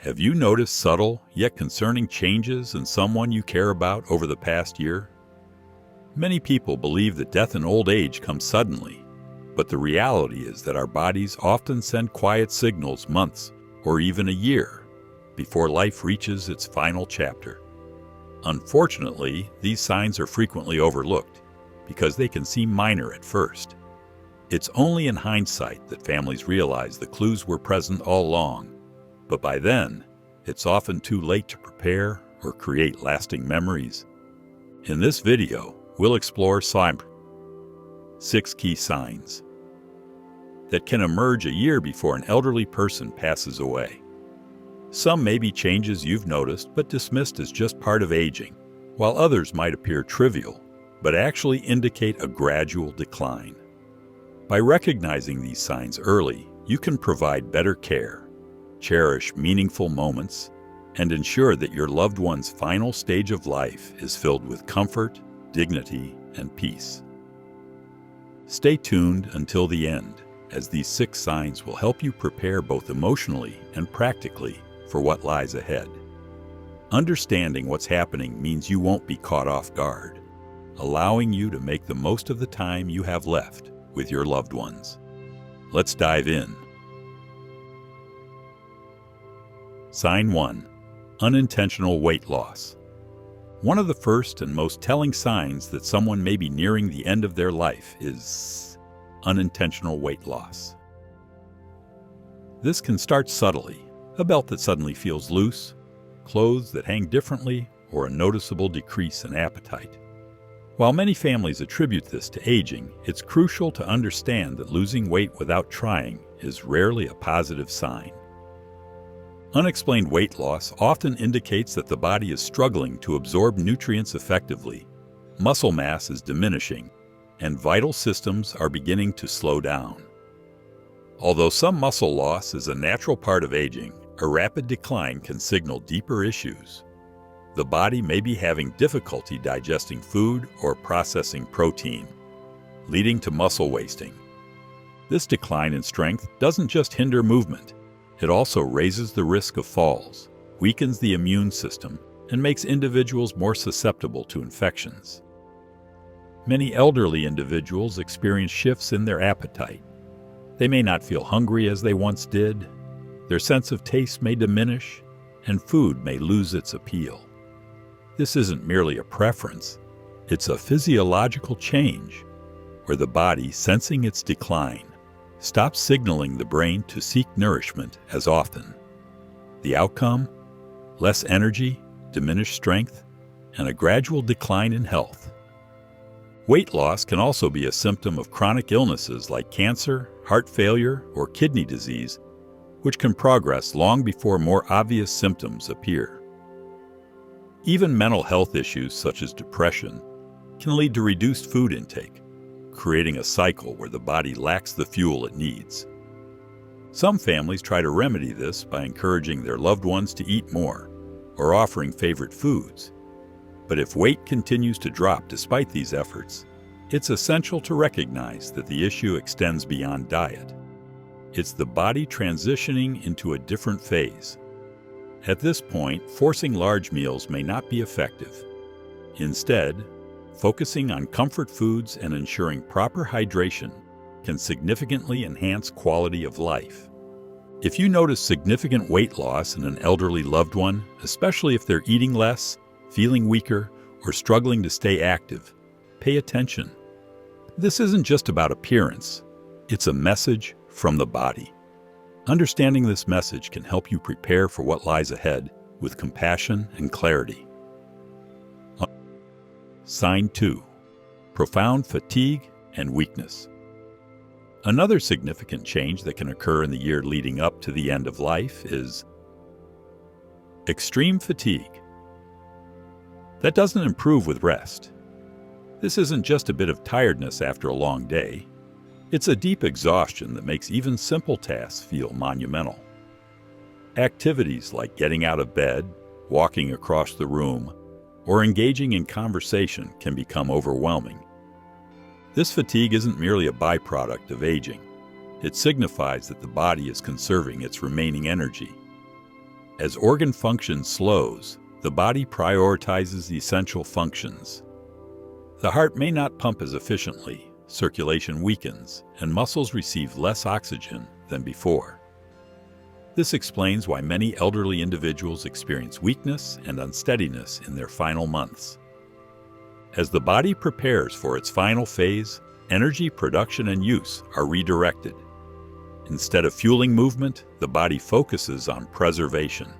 Have you noticed subtle yet concerning changes in someone you care about over the past year? Many people believe that death in old age comes suddenly, but the reality is that our bodies often send quiet signals months or even a year before life reaches its final chapter. Unfortunately, these signs are frequently overlooked because they can seem minor at first. It's only in hindsight that families realize the clues were present all along, but by then, it's often too late to prepare or create lasting memories. In this video, we'll explore 6 key signs that can emerge a year before an elderly person passes away. Some may be changes you've noticed but dismissed as just part of aging, while others might appear trivial but actually indicate a gradual decline. By recognizing these signs early, you can provide better care, cherish meaningful moments, and ensure that your loved one's final stage of life is filled with comfort, dignity, and peace. Stay tuned until the end, as these 6 signs will help you prepare both emotionally and practically for what lies ahead. Understanding what's happening means you won't be caught off guard, allowing you to make the most of the time you have left with your loved ones. Let's dive in. Sign 1. Unintentional weight loss. One of the first and most telling signs that someone may be nearing the end of their life is unintentional weight loss. This can start subtly: a belt that suddenly feels loose, clothes that hang differently, or a noticeable decrease in appetite. While many families attribute this to aging, it's crucial to understand that losing weight without trying is rarely a positive sign. Unexplained weight loss often indicates that the body is struggling to absorb nutrients effectively, muscle mass is diminishing, and vital systems are beginning to slow down. Although some muscle loss is a natural part of aging, a rapid decline can signal deeper issues. The body may be having difficulty digesting food or processing protein, leading to muscle wasting. This decline in strength doesn't just hinder movement, it also raises the risk of falls, weakens the immune system, and makes individuals more susceptible to infections. Many elderly individuals experience shifts in their appetite. They may not feel hungry as they once did, their sense of taste may diminish, and food may lose its appeal. This isn't merely a preference, it's a physiological change, where the body, sensing its decline, stops signaling the brain to seek nourishment as often. The outcome? Less energy, diminished strength, and a gradual decline in health. Weight loss can also be a symptom of chronic illnesses like cancer, heart failure, or kidney disease, which can progress long before more obvious symptoms appear. Even mental health issues such as depression can lead to reduced food intake, creating a cycle where the body lacks the fuel it needs. Some families try to remedy this by encouraging their loved ones to eat more or offering favorite foods. But if weight continues to drop despite these efforts, it's essential to recognize that the issue extends beyond diet. It's the body transitioning into a different phase. At this point, forcing large meals may not be effective. Instead, focusing on comfort foods and ensuring proper hydration can significantly enhance quality of life. If you notice significant weight loss in an elderly loved one, especially if they're eating less, feeling weaker, or struggling to stay active, pay attention. This isn't just about appearance, it's a message from the body. Understanding this message can help you prepare for what lies ahead with compassion and clarity. Sign 2. Profound fatigue and weakness. Another significant change that can occur in the year leading up to the end of life is extreme fatigue. That doesn't improve with rest. This isn't just a bit of tiredness after a long day. It's a deep exhaustion that makes even simple tasks feel monumental. Activities like getting out of bed, walking across the room, or engaging in conversation can become overwhelming. This fatigue isn't merely a byproduct of aging. It signifies that the body is conserving its remaining energy. As organ function slows, the body prioritizes essential functions. The heart may not pump as efficiently, circulation weakens, and muscles receive less oxygen than before. This explains why many elderly individuals experience weakness and unsteadiness in their final months. As the body prepares for its final phase, energy production and use are redirected. Instead of fueling movement, the body focuses on preservation.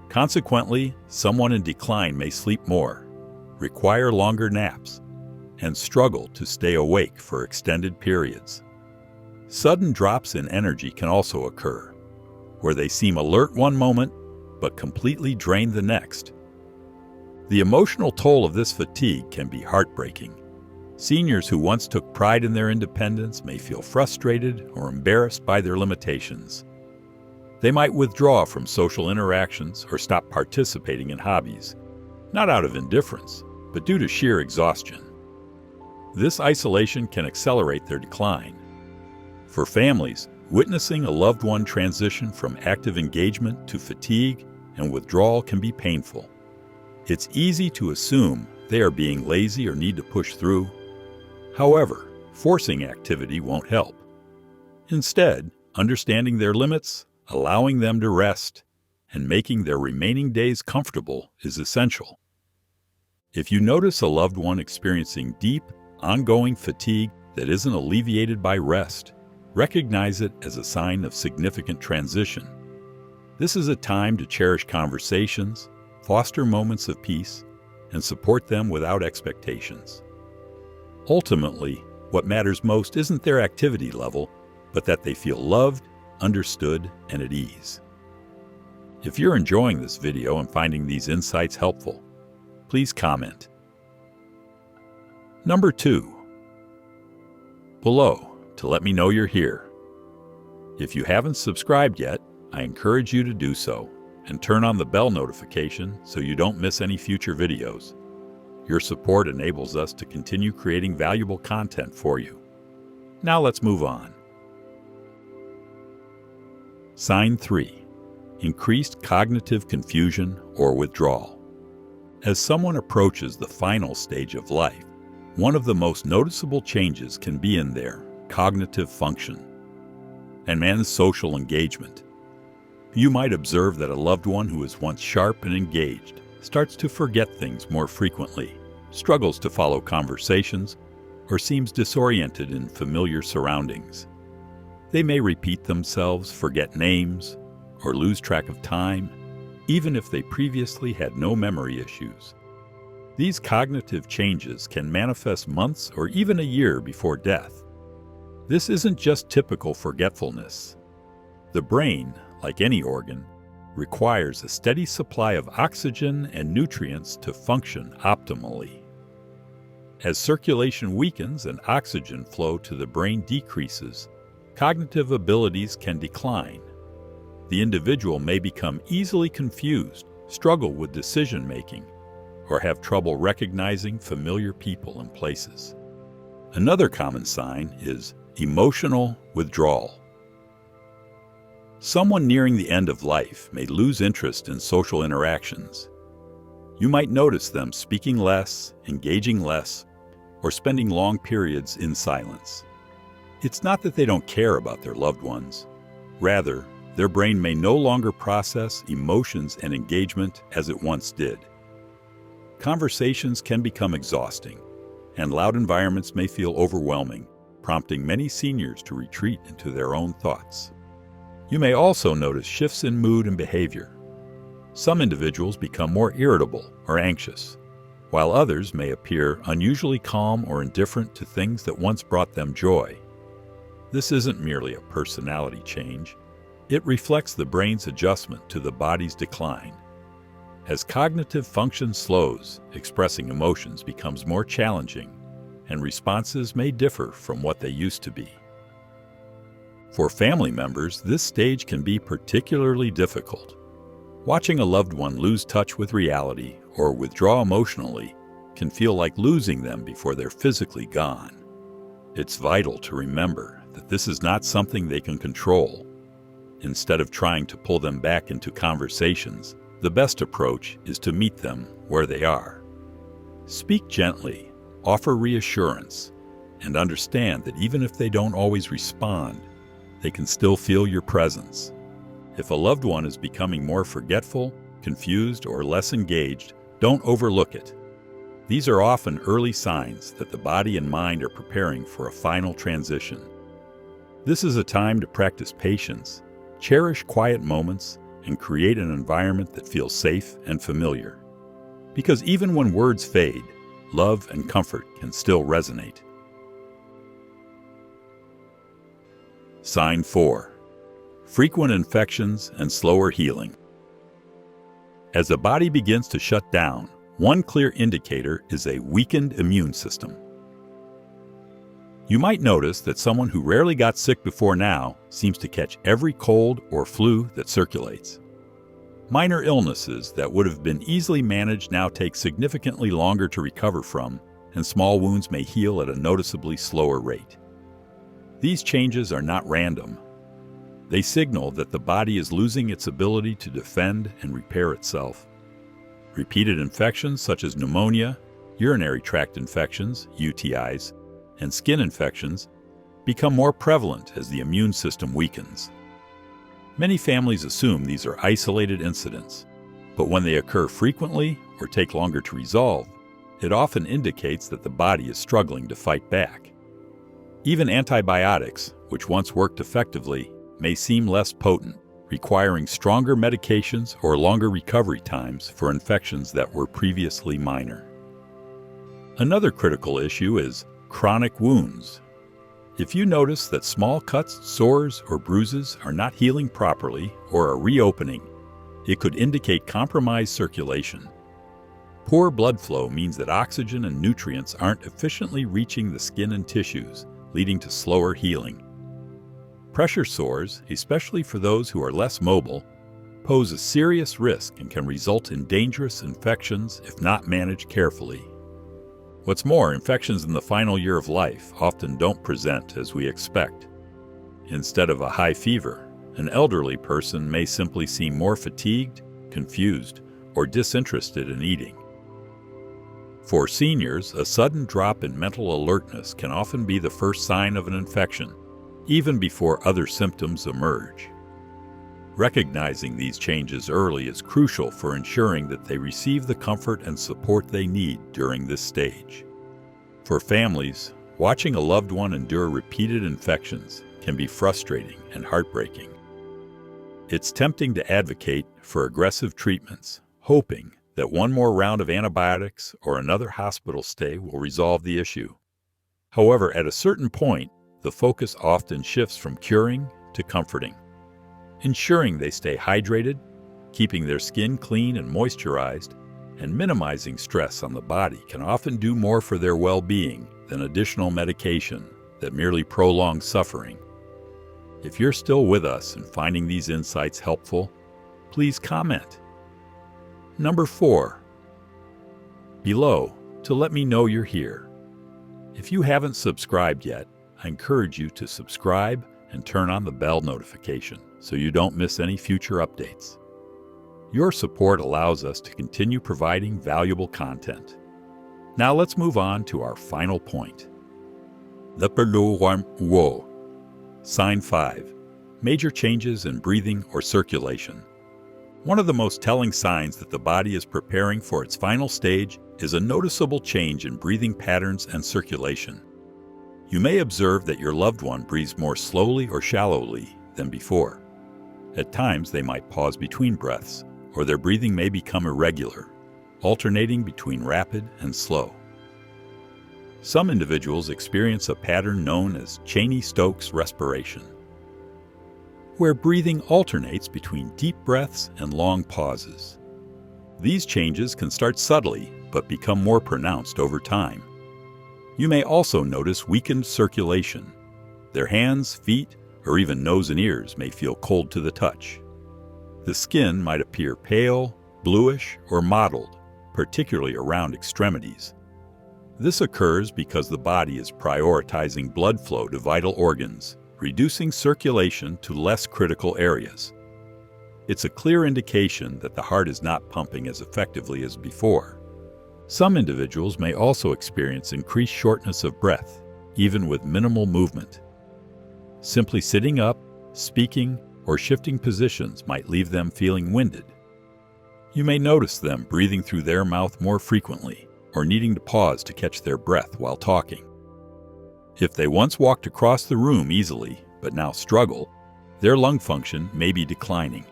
Consequently, someone in decline may sleep more, require longer naps, and struggle to stay awake for extended periods. Sudden drops in energy can also occur, where they seem alert one moment but completely drained the next. The emotional toll of this fatigue can be heartbreaking. Seniors who once took pride in their independence may feel frustrated or embarrassed by their limitations. They might withdraw from social interactions or stop participating in hobbies, not out of indifference, but due to sheer exhaustion. This isolation can accelerate their decline. For families, witnessing a loved one transition from active engagement to fatigue and withdrawal can be painful. It's easy to assume they are being lazy or need to push through. However, forcing activity won't help. Instead, understanding their limits, allowing them to rest, and making their remaining days comfortable is essential. If you notice a loved one experiencing deep, ongoing fatigue that isn't alleviated by rest, recognize it as a sign of significant transition. This is a time to cherish conversations, foster moments of peace, and support them without expectations. Ultimately, what matters most isn't their activity level, but that they feel loved, understood, and at ease. If you're enjoying this video and finding these insights helpful, please comment. Number 2. Below to let me know you're here. If you haven't subscribed yet, I encourage you to do so and turn on the bell notification so you don't miss any future videos. Your support enables us to continue creating valuable content for you. Now let's move on. Sign 3. Increased cognitive confusion or withdrawal. As someone approaches the final stage of life, one of the most noticeable changes can be in their cognitive function and social engagement. You might observe that a loved one who was once sharp and engaged starts to forget things more frequently, struggles to follow conversations, or seems disoriented in familiar surroundings. They may repeat themselves, forget names, or lose track of time, even if they previously had no memory issues. These cognitive changes can manifest months or even a year before death. This isn't just typical forgetfulness. The brain, like any organ, requires a steady supply of oxygen and nutrients to function optimally. As circulation weakens and oxygen flow to the brain decreases, cognitive abilities can decline. The individual may become easily confused, struggle with decision-making, or have trouble recognizing familiar people and places. Another common sign is emotional withdrawal. Someone nearing the end of life may lose interest in social interactions. You might notice them speaking less, engaging less, or spending long periods in silence. It's not that they don't care about their loved ones. Rather, their brain may no longer process emotions and engagement as it once did. Conversations can become exhausting, and loud environments may feel overwhelming, prompting many seniors to retreat into their own thoughts. You may also notice shifts in mood and behavior. Some individuals become more irritable or anxious, while others may appear unusually calm or indifferent to things that once brought them joy. This isn't merely a personality change. It reflects the brain's adjustment to the body's decline. As cognitive function slows, expressing emotions becomes more challenging, and responses may differ from what they used to be. For family members, this stage can be particularly difficult. Watching a loved one lose touch with reality or withdraw emotionally can feel like losing them before they're physically gone. It's vital to remember that this is not something they can control. Instead of trying to pull them back into conversations, the best approach is to meet them where they are. Speak gently, offer reassurance, and understand that even if they don't always respond, they can still feel your presence. If a loved one is becoming more forgetful, confused, or less engaged, don't overlook it. These are often early signs that the body and mind are preparing for a final transition. This is a time to practice patience, cherish quiet moments, and create an environment that feels safe and familiar. Because even when words fade, love and comfort can still resonate. Sign 4. Frequent infections and slower healing. As the body begins to shut down, one clear indicator is a weakened immune system. You might notice that someone who rarely got sick before now seems to catch every cold or flu that circulates. Minor illnesses that would have been easily managed now take significantly longer to recover from, and small wounds may heal at a noticeably slower rate. These changes are not random. They signal that the body is losing its ability to defend and repair itself. Repeated infections such as pneumonia, urinary tract infections, UTIs, and skin infections become more prevalent as the immune system weakens. Many families assume these are isolated incidents, but when they occur frequently or take longer to resolve, it often indicates that the body is struggling to fight back. Even antibiotics, which once worked effectively, may seem less potent, requiring stronger medications or longer recovery times for infections that were previously minor. Another critical issue is chronic wounds. If you notice that small cuts, sores, or bruises are not healing properly or are reopening, it could indicate compromised circulation. Poor blood flow means that oxygen and nutrients aren't efficiently reaching the skin and tissues, leading to slower healing. Pressure sores, especially for those who are less mobile, pose a serious risk and can result in dangerous infections if not managed carefully. What's more, infections in the final year of life often don't present as we expect. Instead of a high fever, an elderly person may simply seem more fatigued, confused, or disinterested in eating. For seniors, a sudden drop in mental alertness can often be the first sign of an infection, even before other symptoms emerge. Recognizing these changes early is crucial for ensuring that they receive the comfort and support they need during this stage. For families, watching a loved one endure repeated infections can be frustrating and heartbreaking. It's tempting to advocate for aggressive treatments, hoping that one more round of antibiotics or another hospital stay will resolve the issue. However, at a certain point, the focus often shifts from curing to comforting. Ensuring they stay hydrated, keeping their skin clean and moisturized, and minimizing stress on the body can often do more for their well-being than additional medication that merely prolongs suffering. If you're still with us and finding these insights helpful, please comment. Number 4. Below to let me know you're here. If you haven't subscribed yet, I encourage you to subscribe and turn on the bell notification so you don't miss any future updates. Your support allows us to continue providing valuable content. Now let's move on to our final point. Sign 5. Major changes in breathing or circulation. One of the most telling signs that the body is preparing for its final stage is a noticeable change in breathing patterns and circulation. You may observe that your loved one breathes more slowly or shallowly than before. At times, they might pause between breaths, or their breathing may become irregular, alternating between rapid and slow. Some individuals experience a pattern known as Cheney-Stokes respiration, where breathing alternates between deep breaths and long pauses. These changes can start subtly, but become more pronounced over time. You may also notice weakened circulation. Their hands, feet, or even nose and ears may feel cold to the touch. The skin might appear pale, bluish, or mottled, particularly around extremities. This occurs because the body is prioritizing blood flow to vital organs, reducing circulation to less critical areas. It's a clear indication that the heart is not pumping as effectively as before. Some individuals may also experience increased shortness of breath, even with minimal movement. Simply sitting up, speaking, or shifting positions might leave them feeling winded. You may notice them breathing through their mouth more frequently, or needing to pause to catch their breath while talking. If they once walked across the room easily, but now struggle, their lung function may be declining.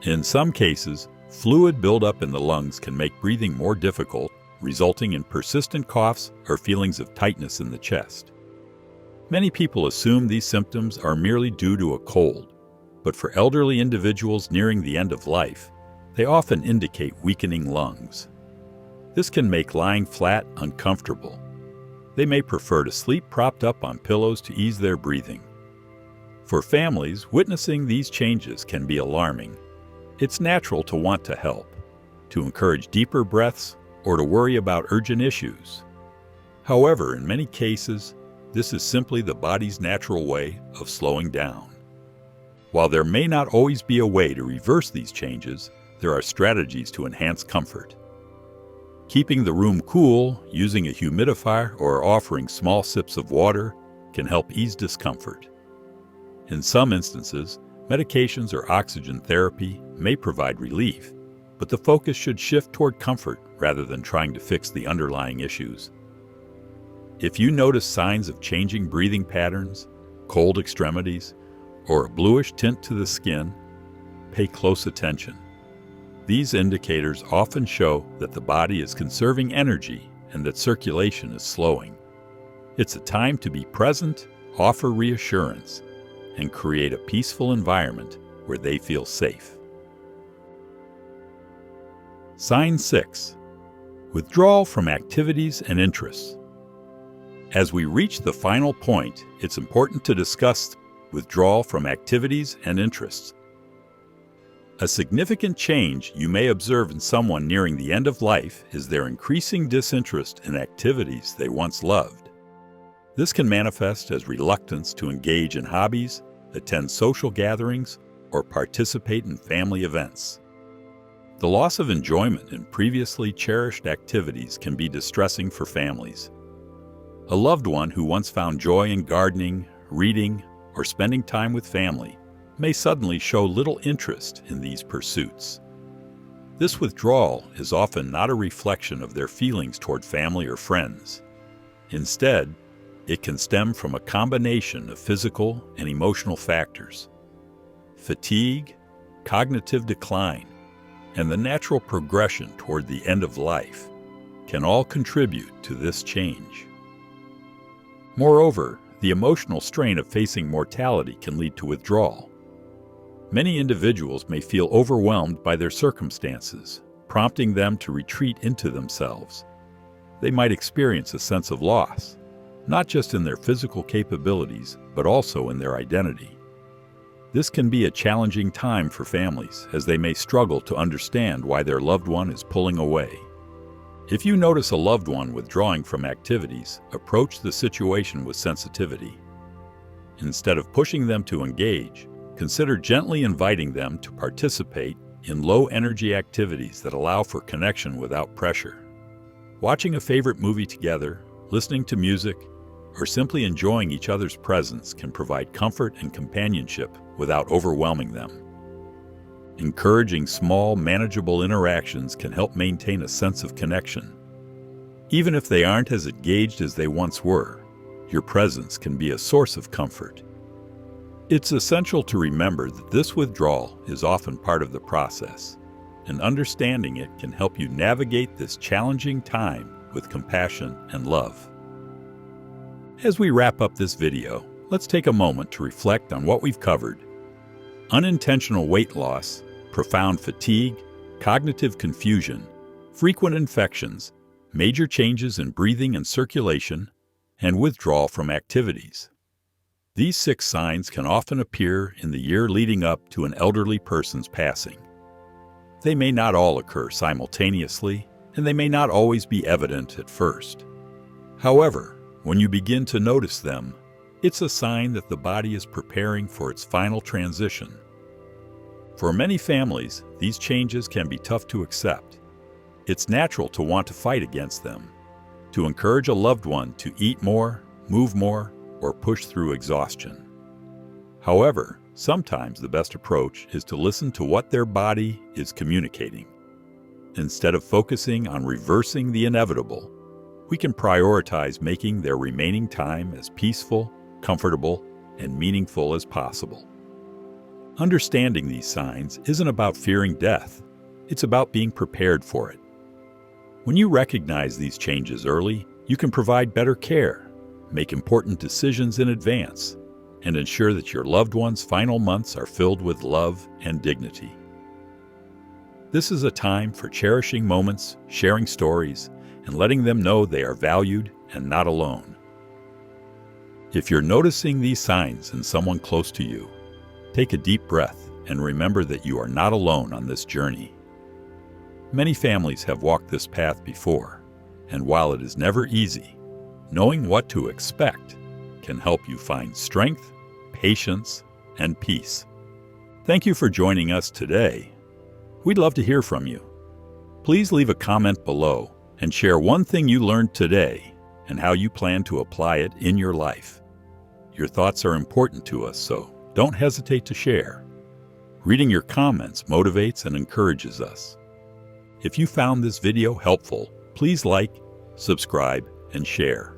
In some cases, fluid buildup in the lungs can make breathing more difficult, resulting in persistent coughs or feelings of tightness in the chest. Many people assume these symptoms are merely due to a cold, but for elderly individuals nearing the end of life, they often indicate weakening lungs. This can make lying flat uncomfortable. They may prefer to sleep propped up on pillows to ease their breathing. For families, witnessing these changes can be alarming. It's natural to want to help, to encourage deeper breaths, or to worry about urgent issues. However, in many cases, this is simply the body's natural way of slowing down. While there may not always be a way to reverse these changes, there are strategies to enhance comfort. Keeping the room cool, using a humidifier, or offering small sips of water can help ease discomfort. In some instances, medications or oxygen therapy may provide relief, but the focus should shift toward comfort rather than trying to fix the underlying issues. If you notice signs of changing breathing patterns, cold extremities, or a bluish tint to the skin, pay close attention. These indicators often show that the body is conserving energy and that circulation is slowing. It's a time to be present, offer reassurance, and create a peaceful environment where they feel safe. Sign 6. Withdrawal from activities and interests. As we reach the final point, it's important to discuss withdrawal from activities and interests. A significant change you may observe in someone nearing the end of life is their increasing disinterest in activities they once loved. This can manifest as reluctance to engage in hobbies, attend social gatherings, or participate in family events. The loss of enjoyment in previously cherished activities can be distressing for families. A loved one who once found joy in gardening, reading, or spending time with family may suddenly show little interest in these pursuits. This withdrawal is often not a reflection of their feelings toward family or friends. Instead, it can stem from a combination of physical and emotional factors. Fatigue, cognitive decline, and the natural progression toward the end of life can all contribute to this change. Moreover, the emotional strain of facing mortality can lead to withdrawal. Many individuals may feel overwhelmed by their circumstances, prompting them to retreat into themselves. They might experience a sense of loss, not just in their physical capabilities, but also in their identity. This can be a challenging time for families, as they may struggle to understand why their loved one is pulling away. If you notice a loved one withdrawing from activities, approach the situation with sensitivity. Instead of pushing them to engage, consider gently inviting them to participate in low-energy activities that allow for connection without pressure. Watching a favorite movie together, listening to music, or simply enjoying each other's presence can provide comfort and companionship without overwhelming them. Encouraging small, manageable interactions can help maintain a sense of connection. Even if they aren't as engaged as they once were, your presence can be a source of comfort. It's essential to remember that this withdrawal is often part of the process, and understanding it can help you navigate this challenging time with compassion and love. As we wrap up this video, let's take a moment to reflect on what we've covered. Unintentional weight loss, profound fatigue, cognitive confusion, frequent infections, major changes in breathing and circulation, and withdrawal from activities. These 6 signs can often appear in the year leading up to an elderly person's passing. They may not all occur simultaneously, and they may not always be evident at first. However, when you begin to notice them, It's a sign that the body is preparing for its final transition. For many families, these changes can be tough to accept. It's natural to want to fight against them, to encourage a loved one to eat more, move more, or push through exhaustion. However, sometimes the best approach is to listen to what their body is communicating. Instead of focusing on reversing the inevitable, we can prioritize making their remaining time as peaceful, comfortable, and meaningful as possible. Understanding these signs isn't about fearing death, it's about being prepared for it. When you recognize these changes early, you can provide better care, make important decisions in advance, and ensure that your loved one's final months are filled with love and dignity. This is a time for cherishing moments, sharing stories, and letting them know they are valued and not alone. If you're noticing these signs in someone close to you, take a deep breath and remember that you are not alone on this journey. Many families have walked this path before, and while it is never easy, knowing what to expect can help you find strength, patience, and peace. Thank you for joining us today. We'd love to hear from you. Please leave a comment below and share one thing you learned today and how you plan to apply it in your life. Your thoughts are important to us, so don't hesitate to share. Reading your comments motivates and encourages us. If you found this video helpful, please like, subscribe, and share.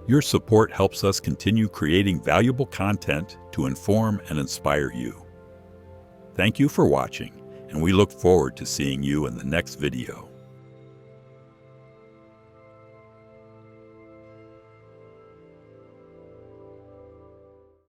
Your support helps us continue creating valuable content to inform and inspire you. Thank you for watching, and we look forward to seeing you in the next video.